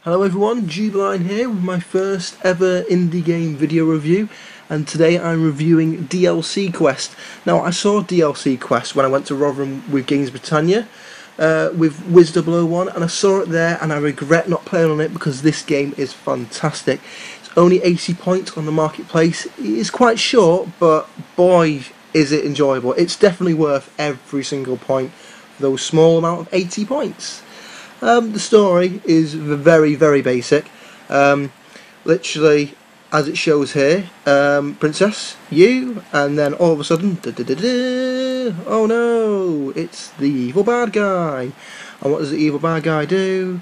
Hello everyone, Jubeline here with my first ever indie game video review, and today I'm reviewing DLC Quest. Now I saw DLC Quest when I went to Rotherham with Games Britannia with Wiz001, and I saw it there and I regret not playing on it because this game is fantastic. It's only 80 points on the marketplace. It is quite short, but boy is it enjoyable. It's definitely worth every single point for those small amount of 80 points. The story is very basic. Literally, as it shows here, Princess, you, and then all of a sudden, oh no, it's the evil bad guy. And what does the evil bad guy do?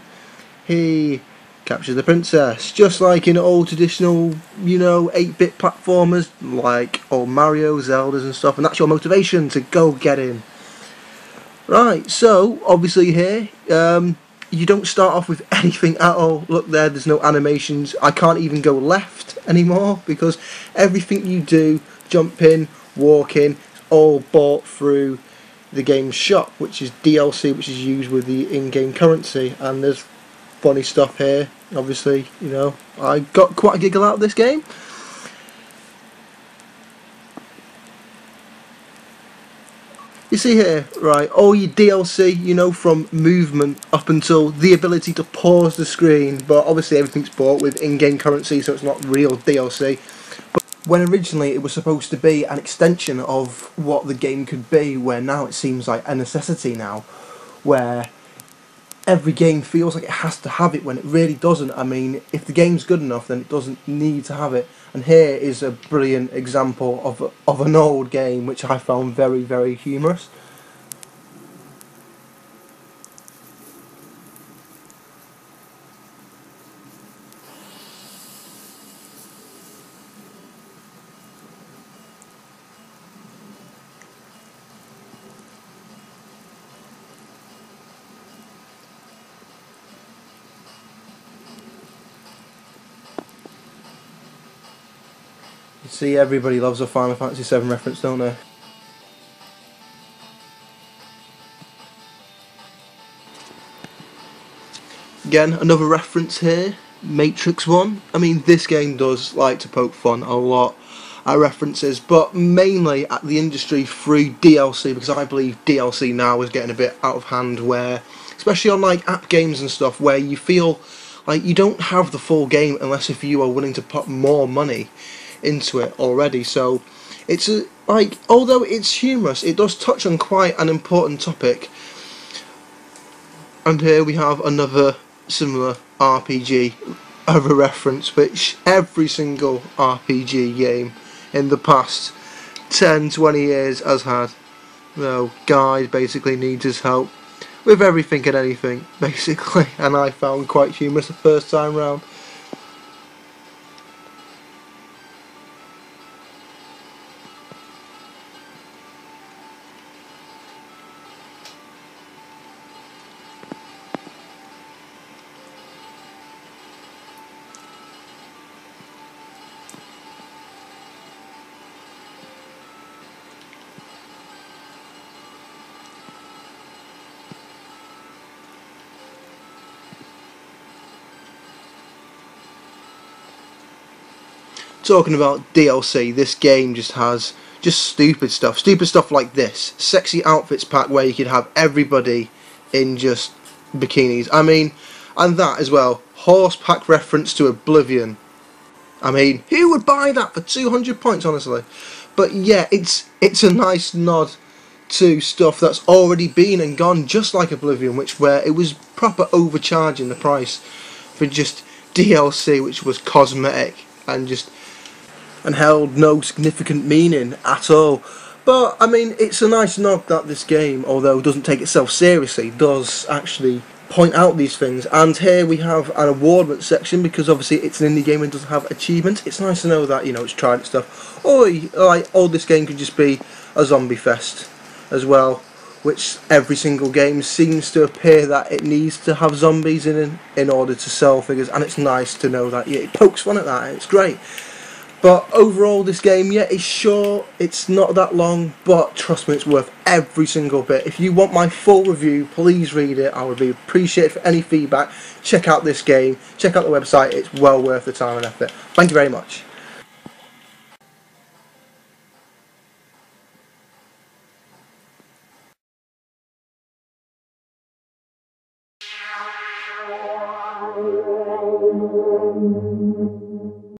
He captures the princess, just like in old traditional, 8-bit platformers like old Mario, Zeldas and stuff, and that's your motivation to go get him. Right, so obviously here, you don't start off with anything at all. Look there's no animations. I can't even go left anymore because everything you do, jump in, walk in, it's all bought through the game's shop, which is DLC, which is used with the in-game currency. And there's funny stuff here, obviously, I got quite a giggle out of this game. You see here, right, all your DLC, from movement up until the ability to pause the screen, but obviously everything's bought with in-game currency, so it's not real DLC. But when originally it was supposed to be an extension of what the game could be, where now it seems like a necessity now, where every game feels like it has to have it when it really doesn't. I mean, if the game's good enough, then it doesn't need to have it. And here is a brilliant example of an old game which I found very humorous. You see, everybody loves a Final Fantasy VII reference, don't they? Again, another reference here, Matrix 1. I mean, this game does like to poke fun a lot at references, but mainly at the industry through DLC, because I believe DLC now is getting a bit out of hand, where, especially on like app games and stuff, where you feel like you don't have the full game unless if you are willing to put more money into it already. So it's although it's humorous, it does touch on quite an important topic. And here we have another similar RPG of a reference, which every single RPG game in the past 10-20 years has had. Guy basically needs his help with everything and anything, basically, and I found quite humorous the first time round. Talking about DLC, this game just has stupid stuff like this sexy outfits pack where you could have everybody in just bikinis. I mean, and that as well, horse pack reference to Oblivion. I mean, who would buy that for 200 points, honestly? But yeah, it's a nice nod to stuff that's already been and gone, just like Oblivion, where it was proper overcharging the price for just DLC, which was cosmetic and held no significant meaning at all. But I mean, it's a nice nod that this game, although it doesn't take itself seriously, does actually point out these things. And here we have an awardment section, because obviously it's an indie game and doesn't have achievements. It's nice to know that, it's tried its stuff. Or like, this game could just be a zombie fest as well, which every single game seems to appear that it needs to have zombies in order to sell figures, and it's nice to know that. Yeah, it pokes fun at that, it's great. But overall, this game, yeah, it's short, it's not that long, but trust me, it's worth every single bit. If you want my full review, please read it. I would be appreciated for any feedback. Check out this game, check out the website, it's well worth the time and effort. Thank you very much.